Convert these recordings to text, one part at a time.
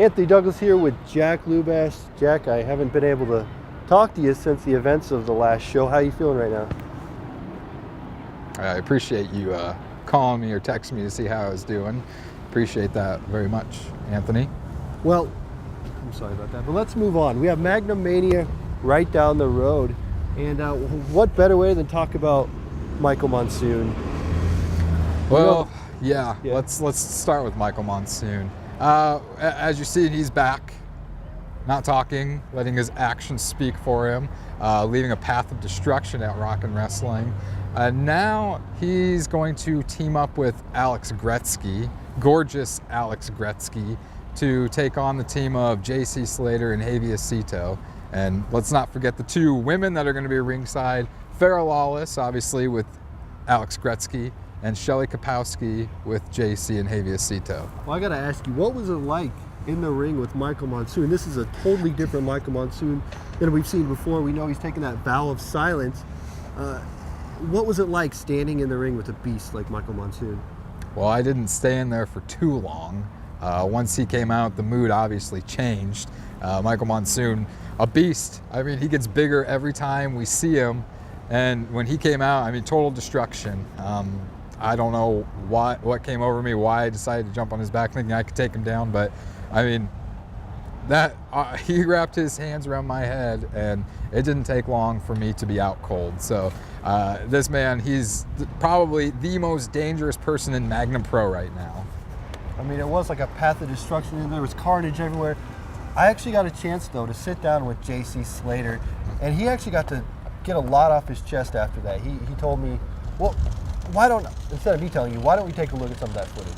Anthony Douglas here with Jack Lubash. Jack, I haven't been able to talk to you since the events of the last show. How are you feeling right now? I appreciate you calling me or texting me to see how I was doing. Appreciate that very much, Anthony. Well, I'm sorry about that, but let's move on. We have Magnum Mania right down the road. And what better way than talk about Michael Monsoon? Well, yeah. Let's start with Michael Monsoon. As you see, he's back, not talking, letting his actions speak for him, leaving a path of destruction at Rock and Wrestling. Now he's going to team up with Alex Gretzky, gorgeous Alex Gretzky, to take on the team of JC Slater and Javier Cito. And let's not forget the two women that are going to be ringside, Farrah Lawless, obviously, with Alex Gretzky, and Shelly Kapowski with JC and Javier Cito. Well, I got to ask you, what was it like in the ring with Michael Monsoon? This is a totally different Michael Monsoon than we've seen before. We know he's taken that vow of silence. What was it like standing in the ring with a beast like Michael Monsoon? Well, I didn't stay in there for too long. Once he came out, the mood obviously changed. Michael Monsoon, a beast. I mean, he gets bigger every time we see him. And when he came out, I mean, total destruction. I don't know what came over me, why I decided to jump on his back thinking I could take him down, but I mean, he wrapped his hands around my head and it didn't take long for me to be out cold. So this man, he's probably the most dangerous person in Magnum Pro right now. I mean, it was like a path of destruction and there was carnage everywhere. I actually got a chance, though, to sit down with JC Slater, and he actually got to get a lot off his chest after that. He told me, well, instead of me telling you, why don't we take a look at some of that footage?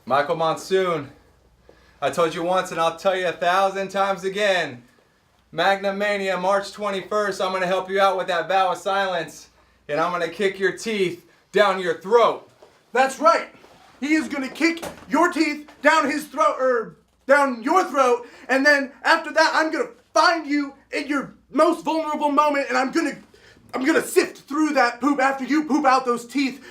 Michael Monsoon, I told you once and I'll tell you 1,000 times again. Magnum Mania, March 21st, I'm going to help you out with that vow of silence, and I'm going to kick your teeth down your throat. That's right. He is going to kick your teeth down his throat, or down your throat, and then after that, I'm going to find you in your most vulnerable moment, and I'm gonna sift through that poop after you poop out those teeth.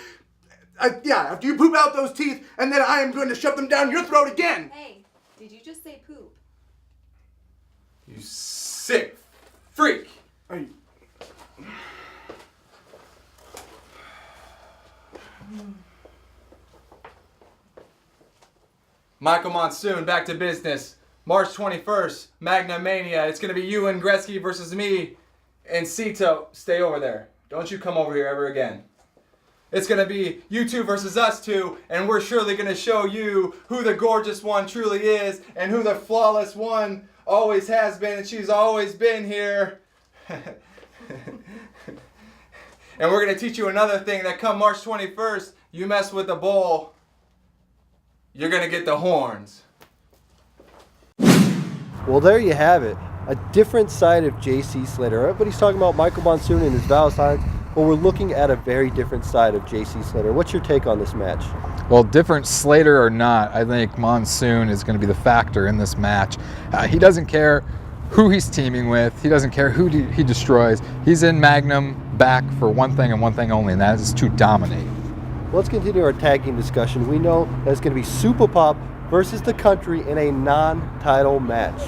After you poop out those teeth, and then I am going to shove them down your throat again. Hey, did you just say poop? You sick freak. Michael Monsoon, back to business. March 21st, Magnum Mania. It's going to be you and Gretzky versus me and Cito. Stay over there. Don't you come over here ever again. It's going to be you two versus us two, and we're surely going to show you who the gorgeous one truly is and who the flawless one always has been, and she's always been here. And we're going to teach you another thing, that come March 21st, you mess with the bull, you're going to get the horns. Well, there you have it. A different side of JC Slater. Everybody's talking about Michael Monsoon and his vow of silence, but we're looking at a very different side of JC Slater. What's your take on this match? Well, different Slater or not, I think Monsoon is going to be the factor in this match. He doesn't care who he's teaming with. He doesn't care who he destroys. He's in Magnum back for one thing and one thing only, and that is to dominate. Let's continue our tag team discussion. We know that it's going to be Supapop versus the Country in a non-title match.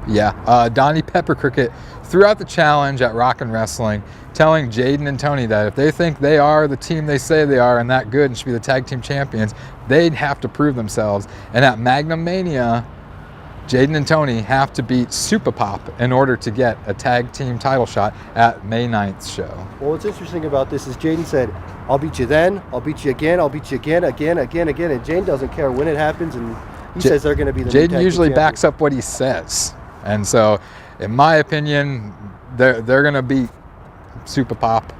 Yeah, Donnie Pepper Cricket throughout the challenge at Rock and Wrestling, telling Jayden and Tony that if they think they are the team they say they are and that good and should be the tag team champions, they'd have to prove themselves. And at Magnum Mania, Jayden and Tony have to beat Supapop in order to get a tag team title shot at May 9th show. Well, what's interesting about this is Jayden said, I'll beat you then, I'll beat you again, I'll beat you again. And Jayden doesn't care when it happens, and he says they're going to be the new tag team Jayden usually champions. backs up what he says. And so, in my opinion, they're going to beat Supapop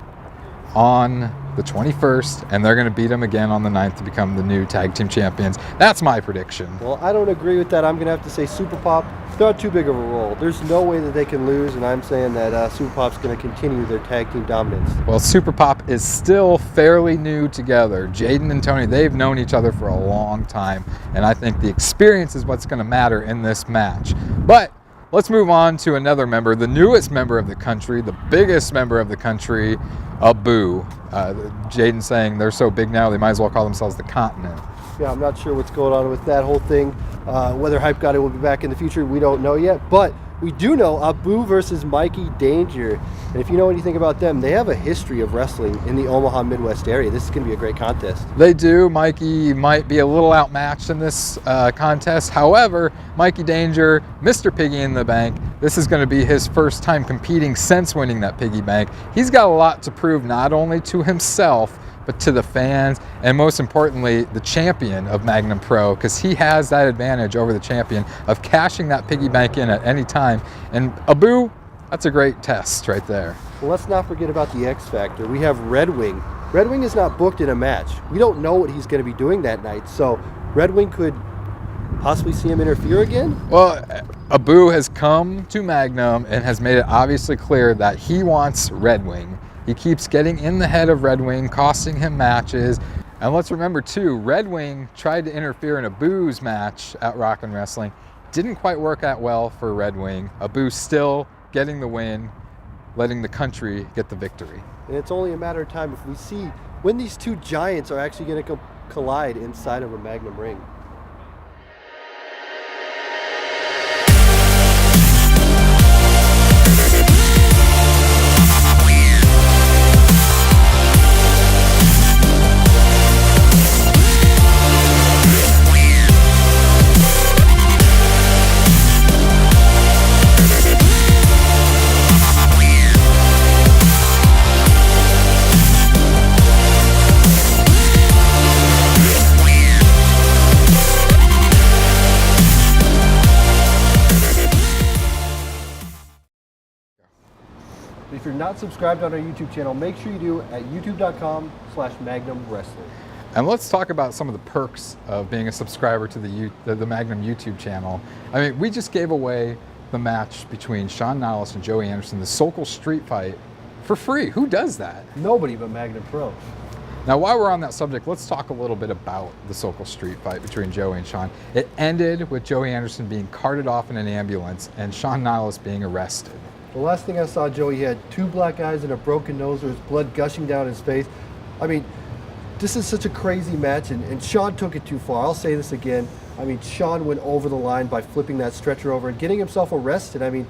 on the 21st, and they're going to beat him again on the 9th to become the new tag team champions. That's my prediction. Well, I don't agree with that. I'm going to have to say Supapop, they're not too big of a role. There's no way that they can lose, and I'm saying that Supapop's going to continue their tag team dominance. Well, Supapop is still fairly new together. Jayden and Tony, they've known each other for a long time, and I think the experience is what's going to matter in this match. But let's move on to another member, the newest member of the country, the biggest member of the country, Abu. Jayden saying they're so big now they might as well call themselves the continent. Yeah, I'm not sure what's going on with that whole thing. Whether Hype Got It will be back in the future, we don't know yet. But we do know Abu versus Mikey Danger. And if you know anything about them, they have a history of wrestling in the Omaha Midwest area. This is going to be a great contest. They do. Mikey might be a little outmatched in this contest. However, Mikey Danger, Mr. Piggy in the Bank, this is going to be his first time competing since winning that piggy bank. He's got a lot to prove, not only to himself, but to the fans, and most importantly, the champion of Magnum Pro, because he has that advantage over the champion of cashing that piggy bank in at any time. And Abu, that's a great test right there. Well, let's not forget about the X Factor. We have Red Wing. Red Wing is not booked in a match. We don't know what he's going to be doing that night, so Red Wing could possibly see him interfere again? Well, Abu has come to Magnum and has made it obviously clear that he wants Red Wing. He keeps getting in the head of Red Wing, costing him matches. And let's remember too, Red Wing tried to interfere in Abu's match at Rock and Wrestling. Didn't quite work out well for Red Wing. Abu still getting the win, letting the country get the victory. And it's only a matter of time if we see when these two giants are actually going to collide inside of a Magnum ring. If you're not subscribed on our YouTube channel, make sure you do at youtube.com/Magnum Wrestling. And let's talk about some of the perks of being a subscriber to the Magnum YouTube channel. I mean, we just gave away the match between Shawn Nautilus and Joey Anderson, the Sokol Street Fight, for free. Who does that? Nobody but Magnum Pro. Now, while we're on that subject, let's talk a little bit about the Sokol Street Fight between Joey and Shawn. It ended with Joey Anderson being carted off in an ambulance and Shawn Nautilus being arrested. The last thing I saw, Joey, he had 2 black eyes and a broken nose. There was blood gushing down his face. I mean, this is such a crazy match, and Shawn took it too far. I'll say this again. I mean, Shawn went over the line by flipping that stretcher over and getting himself arrested. I mean,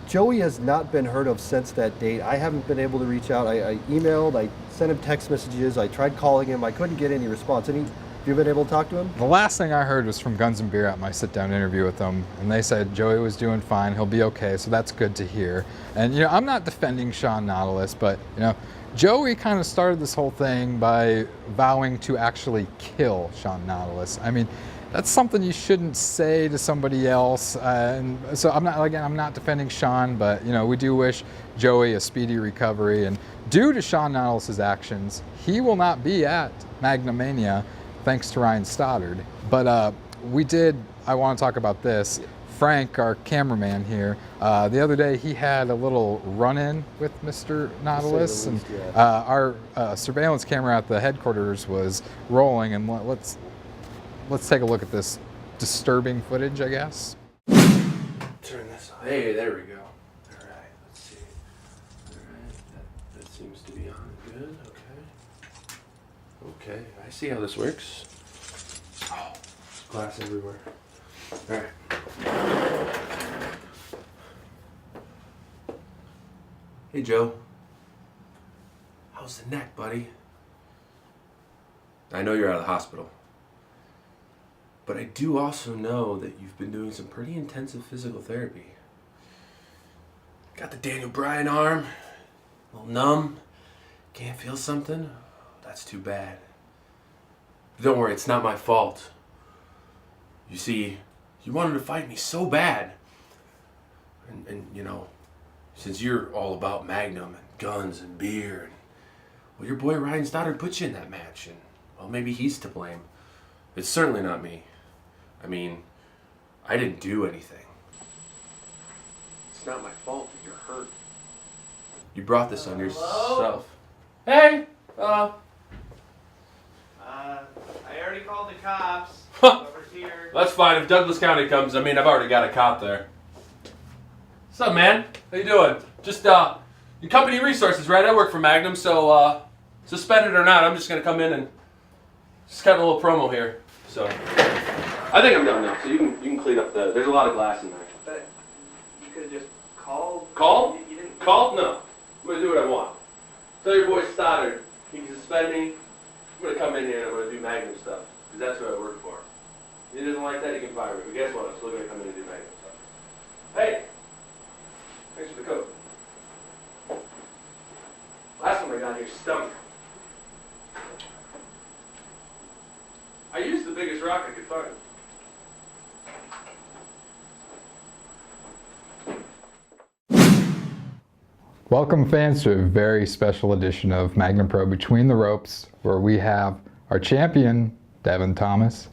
Joey has not been heard of since that date. I haven't been able to reach out. I emailed, I sent him text messages, I tried calling him. I couldn't get any response. Have you been able to talk to him? The last thing I heard was from Guns and Beer at my sit-down interview with them, and they said Joey was doing fine, he'll be okay, so that's good to hear. And you know, I'm not defending Shawn Nautilus, but you know, Joey kind of started this whole thing by vowing to actually kill Shawn Nautilus. I mean, that's something you shouldn't say to somebody else. And so I'm not defending Shawn, but you know, we do wish Joey a speedy recovery. And due to Shawn Nautilus's actions, he will not be at Magnum Mania, thanks to Ryan Stoddard. But I want to talk about this. Frank, our cameraman here, the other day he had a little run-in with Mr. Nautilus, and our surveillance camera at the headquarters was rolling, and let's take a look at this disturbing footage, I guess. Turn this on. Hey, there we go. All right, let's see. All right, that seems to be on good. Okay. Okay, I see how this works. Oh, there's glass everywhere. All right. Hey, Joe. How's the neck, buddy? I know you're out of the hospital. But I do also know that you've been doing some pretty intensive physical therapy. Got the Daniel Bryan arm, a little numb, can't feel something? That's too bad. But don't worry, it's not my fault. You see, you wanted to fight me so bad. And you know, since you're all about Magnum and guns and beer, and, well, your boy Ryan Stoddard put you in that match, and well, maybe he's to blame. It's certainly not me. I mean, I didn't do anything. It's not my fault that you're hurt. You brought this on yourself. Hey! I already called the cops. Whoever's here. That's fine. If Douglas County comes, I mean, I've already got a cop there. What's up, man? How you doing? Just, your company resources, right? I work for Magnum, so, suspended or not, I'm just gonna come in and just cut a little promo here. So I think I'm done now. So you can clean up the. There's a lot of glass in there. But you could have just called. Call? You didn't. Call? No. I'm gonna do what I want. Tell your boy Stoddard he can suspend me. I'm gonna come in here and I'm gonna do Magnum stuff because that's what I work for. If he doesn't like that, he can fire me. But guess what? I'm still gonna come in and do Magnum stuff. Hey, thanks for the coat. Last one I got here stunk. I used the biggest rock I could find. Welcome fans to a very special edition of Magnum Pro Between the Ropes, where we have our champion, Devin Thomas.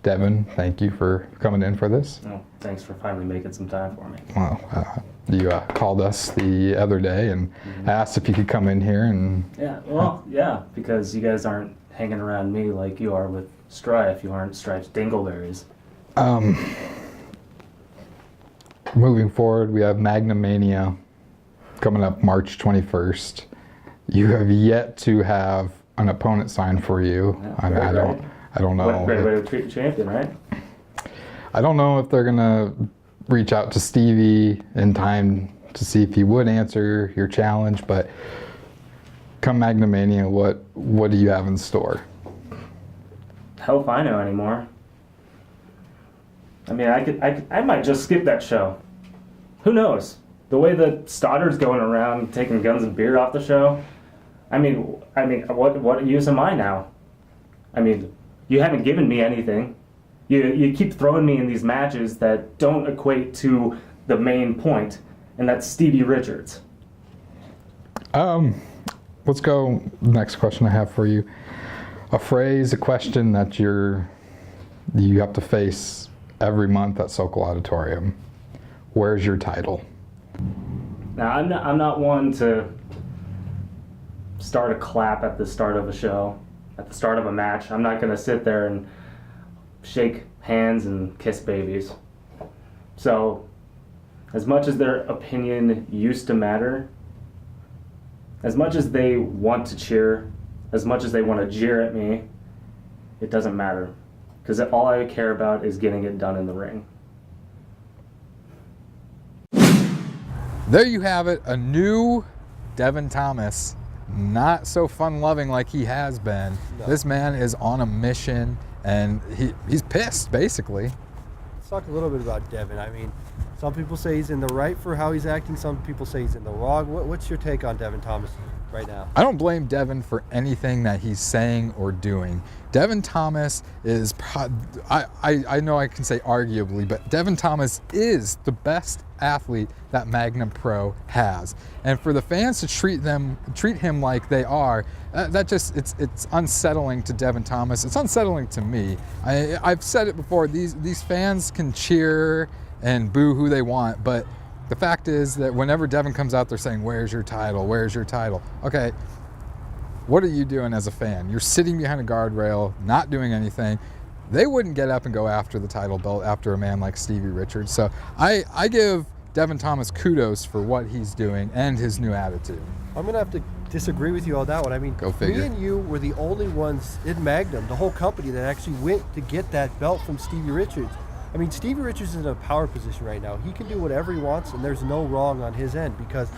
Devin, thank you for coming in for this. Oh, thanks for finally making some time for me. Well, you called us the other day and asked if you could come in here and... Yeah, because you guys aren't hanging around me like you are with Strife. You aren't Strife's dingleberries. Moving forward, we have Magnum Mania coming up March 21st. You have yet to have an opponent sign for you. Yeah, I don't know. Great way to treat the champion, right? I don't know if they're gonna reach out to Stevie in time to see if he would answer your challenge, but come Magnum Mania, what do you have in store? Hell if I know anymore. I mean, I might just skip that show. Who knows? The way that Stoddard's going around taking guns and beer off the show, I mean, what use am I now? I mean, you haven't given me anything. You keep throwing me in these matches that don't equate to the main point, and that's Stevie Richards. Let's go. Next question I have for you. A phrase, a question that you have to face every month at Sokol Auditorium. Where's your title? Now, I'm not one to start a clap at the start of a show, at the start of a match. I'm not going to sit there and shake hands and kiss babies. So, as much as their opinion used to matter, as much as they want to cheer, as much as they want to jeer at me, it doesn't matter. Because all I care about is getting it done in the ring. There you have it, a new Devin Thomas. Not so fun-loving like he has been. No. This man is on a mission, and he's pissed, basically. Let's talk a little bit about Devin. I mean, some people say he's in the right for how he's acting. Some people say he's in the wrong. What's your take on Devin Thomas right now? I don't blame Devin for anything that he's saying or doing. Devin Thomas is, I know I can say arguably, but Devin Thomas is the best athlete that Magnum Pro has. And for the fans to treat him like they are, it's unsettling to Devin Thomas. It's unsettling to me. I've said it before, these fans can cheer and boo who they want, but the fact is that whenever Devin comes out, they're saying, where's your title? Where's your title? Okay, what are you doing as a fan? You're sitting behind a guardrail, not doing anything. They wouldn't get up and go after the title belt after a man like Stevie Richards. So I give Devin Thomas kudos for what he's doing and his new attitude. I'm going to have to disagree with you on that one. I mean, go figure. Me and you were the only ones in Magnum, the whole company, that actually went to get that belt from Stevie Richards. I mean, Stevie Richards is in a power position right now. He can do whatever he wants, and there's no wrong on his end because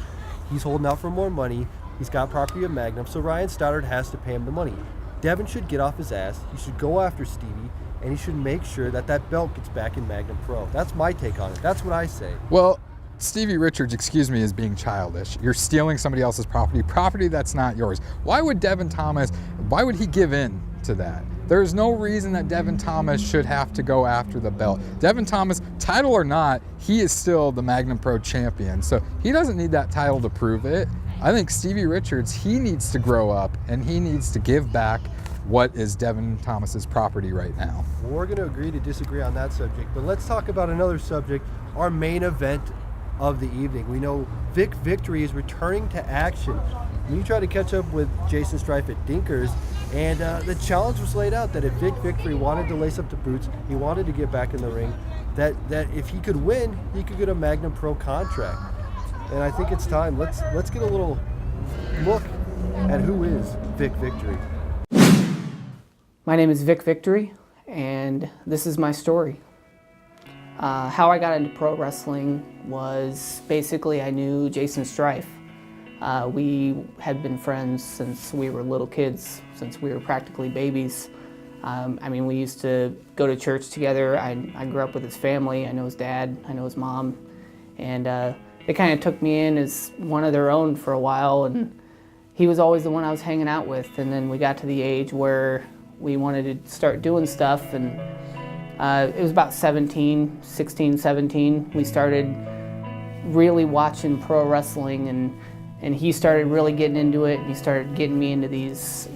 he's holding out for more money. He's got property of Magnum, so Ryan Stoddard has to pay him the money. Devin should get off his ass. He should go after Stevie, and he should make sure that that belt gets back in Magnum Pro. That's my take on it. That's what I say. Well, Stevie Richards, excuse me, is being childish. You're stealing somebody else's property that's not yours. Why would Devin Thomas, why would he give in to that? There's no reason that Devin Thomas should have to go after the belt. Devin Thomas, title or not, he is still the Magnum Pro champion. So he doesn't need that title to prove it. I think Stevie Richards, he needs to grow up and he needs to give back what is Devin Thomas's property right now. We're going to agree to disagree on that subject, but let's talk about another subject, our main event of the evening. We know Vic Victory is returning to action. We tried to catch up with Jaysin Strife at Dinkers, and the challenge was laid out that if Vic Victory wanted to lace up the boots, he wanted to get back in the ring, that if he could win, he could get a Magnum Pro contract. And I think it's time. Let's get a little look at who is Vic Victory. My name is Vic Victory, and this is my story. How I got into pro wrestling was basically I knew Jaysin Strife. We had been friends since we were little kids, since we were practically babies. I mean, we used to go to church together. I grew up with his family. I know his dad, I know his mom, and they kind of took me in as one of their own for a while, and he was always the one I was hanging out with. And then we got to the age where we wanted to start doing stuff, and it was about 16, 17. We started really watching pro wrestling, and he started really getting into it. He started getting me into these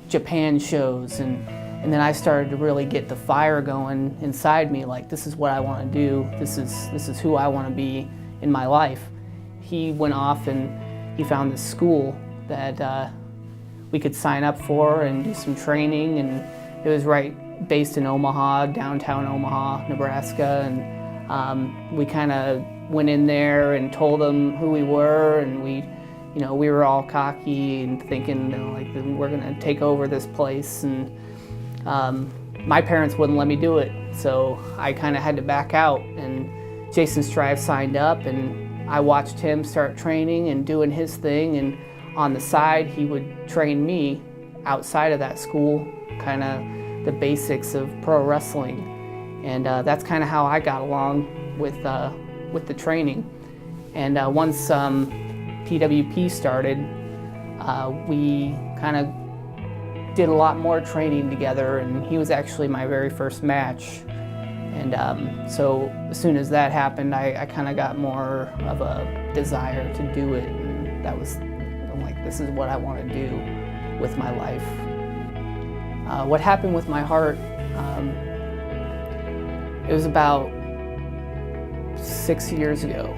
Japan shows, and then I started to really get the fire going inside me, like, this is what I want to do. This is who I want to be in my life. He went off and he found this school that we could sign up for and do some training, and it was based in Omaha, downtown Omaha, Nebraska, and we kind of went in there and told them who we were, and we were all cocky and thinking, like, we're gonna take over this place, and my parents wouldn't let me do it, so I kind of had to back out, and Jaysin Strife signed up, and I watched him start training and doing his thing, and on the side he would train me outside of that school, kind of the basics of pro wrestling, and that's kind of how I got along with the training. And once PWP started, we kind of did a lot more training together, and he was actually my very first match. And so as soon as that happened, I kind of got more of a desire to do it, and I'm like, this is what I want to do with my life. What happened with my heart, it was about 6 years ago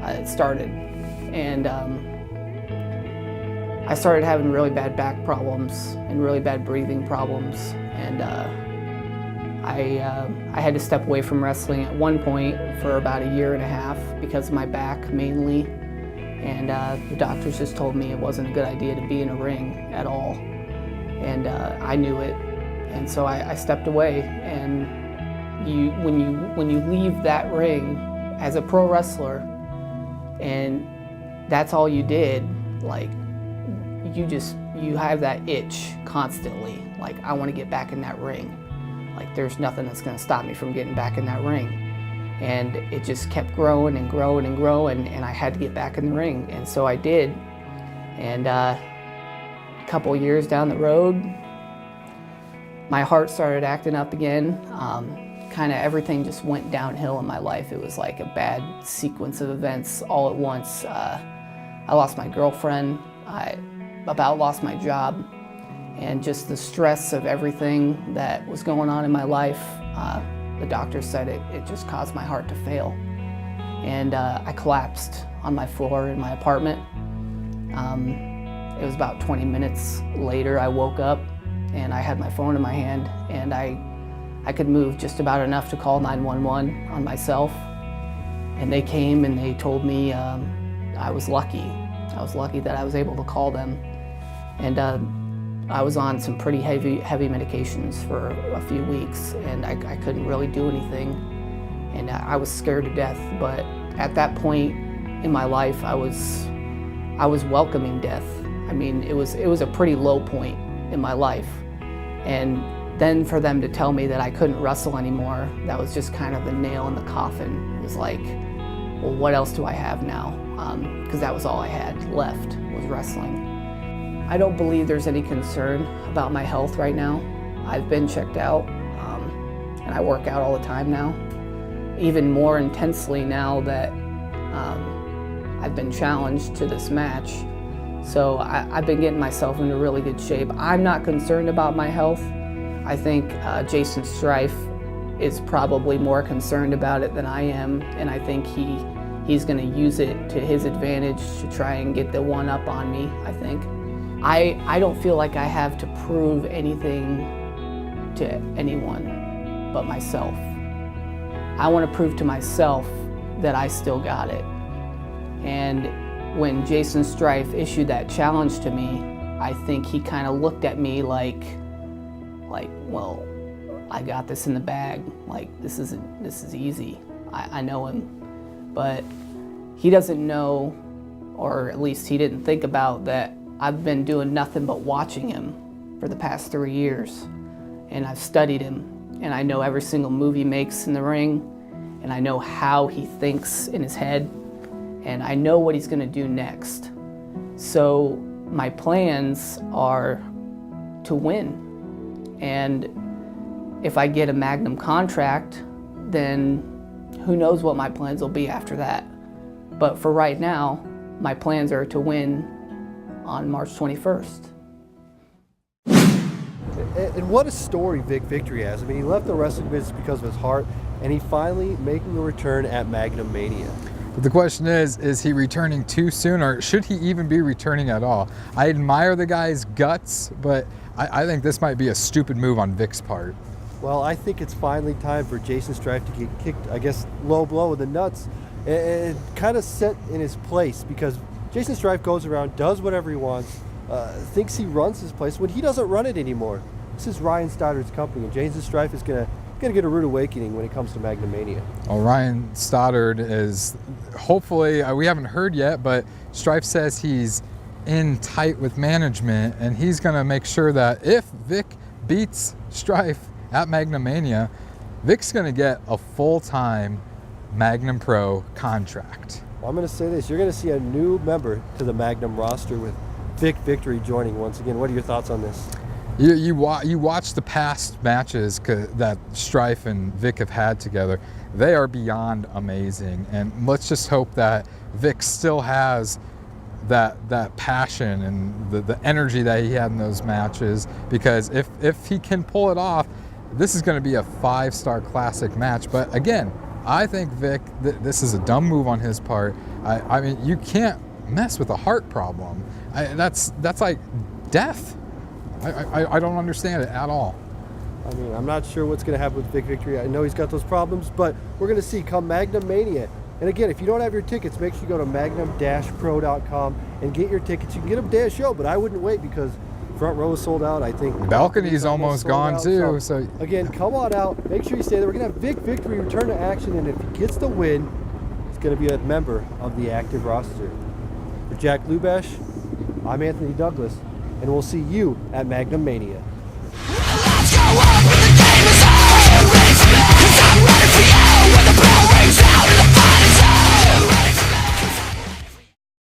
it started, and I started having really bad back problems and really bad breathing problems, and I had to step away from wrestling at one point for about 1.5 years because of my back mainly, and the doctors just told me it wasn't a good idea to be in a ring at all, and I knew it, and so I stepped away. And when you leave that ring as a pro wrestler, and that's all you did, like, you have that itch constantly, like, I want to get back in that ring. Like, there's nothing that's going to stop me from getting back in that ring. And it just kept growing and growing and growing, and I had to get back in the ring, and so I did. And a couple years down the road, my heart started acting up again. Kind of everything just went downhill in my life. It was like a bad sequence of events all at once. I lost my girlfriend, I about lost my job, and just the stress of everything that was going on in my life, the doctor said it just caused my heart to fail. And I collapsed on my floor in my apartment. It was about 20 minutes later I woke up, and I had my phone in my hand, and I could move just about enough to call 911 on myself. And they came and they told me I was lucky. I was lucky that I was able to call them. And I was on some pretty heavy medications for a few weeks, and I couldn't really do anything. And I was scared to death. But at that point in my life, I was welcoming death. I mean, it was a pretty low point in my life. And then for them to tell me that I couldn't wrestle anymore, that was just kind of the nail in the coffin. It was like, well, what else do I have now? Because that was all I had left, was wrestling. I don't believe there's any concern about my health right now. I've been checked out, and I work out all the time now, even more intensely now that I've been challenged to this match. So I've been getting myself into really good shape. I'm not concerned about my health. I think Jaysin Strife is probably more concerned about it than I am, and I think he's going to use it to his advantage to try and get the one up on me, I think. I don't feel like I have to prove anything to anyone but myself. I want to prove to myself that I still got it. And when Jaysin Strife issued that challenge to me, I think he kind of looked at me like, well, I got this in the bag. Like, this is easy. I know him. But he doesn't know, or at least he didn't think about that I've been doing nothing but watching him for the past 3 years. And I've studied him, and I know every single move he makes in the ring, and I know how he thinks in his head, and I know what he's gonna do next. So my plans are to win. And if I get a Magnum contract, then who knows what my plans will be after that. But for right now, my plans are to win on March 21st. And what a story Vic Victory has. I mean, he left the wrestling business because of his heart, and he finally making a return at Magnum Mania. But the question is he returning too soon, or should he even be returning at all? I admire the guy's guts, but I think this might be a stupid move on Vic's part. Well, I think it's finally time for Jaysin Strife to get kicked, I guess, low blow in the nuts and kind of set in his place, because Jaysin Strife goes around, does whatever he wants, thinks he runs his place when he doesn't run it anymore. This is Ryan Stoddard's company, and Jaysin Strife is gonna get a rude awakening when it comes to Magnum Mania. Well, Ryan Stoddard is hopefully, we haven't heard yet, but Strife says he's in tight with management, and he's gonna make sure that if Vic beats Strife at Magnum Mania, Vic's gonna get a full-time Magnum Pro contract. Well, I'm gonna say this, you're gonna see a new member to the Magnum roster with Vic Victory joining once again. What are your thoughts on this? You watch the past matches that Strife and Vic have had together. They are beyond amazing, and let's just hope that Vic still has that passion and the energy that he had in those matches, because if he can pull it off, this is going to be a 5-star classic match. But again, I think Vic, this is a dumb move on his part. I mean, you can't mess with a heart problem. That's like death. I don't understand it at all. I mean, I'm not sure what's going to happen with Vic Victory. I know he's got those problems, but we're going to see come Magnum Mania. And again, if you don't have your tickets, make sure you go to magnum-pro.com and get your tickets. You can get them day of show, but I wouldn't wait, because front row is sold out. I think balcony's almost gone too. So again, come on out. Make sure you stay there. We're going to have Vic Victory return to action, and if he gets the win, he's going to be a member of the active roster. For Jack Lubash, I'm Anthony Douglas, and we'll see you at Magnum Mania.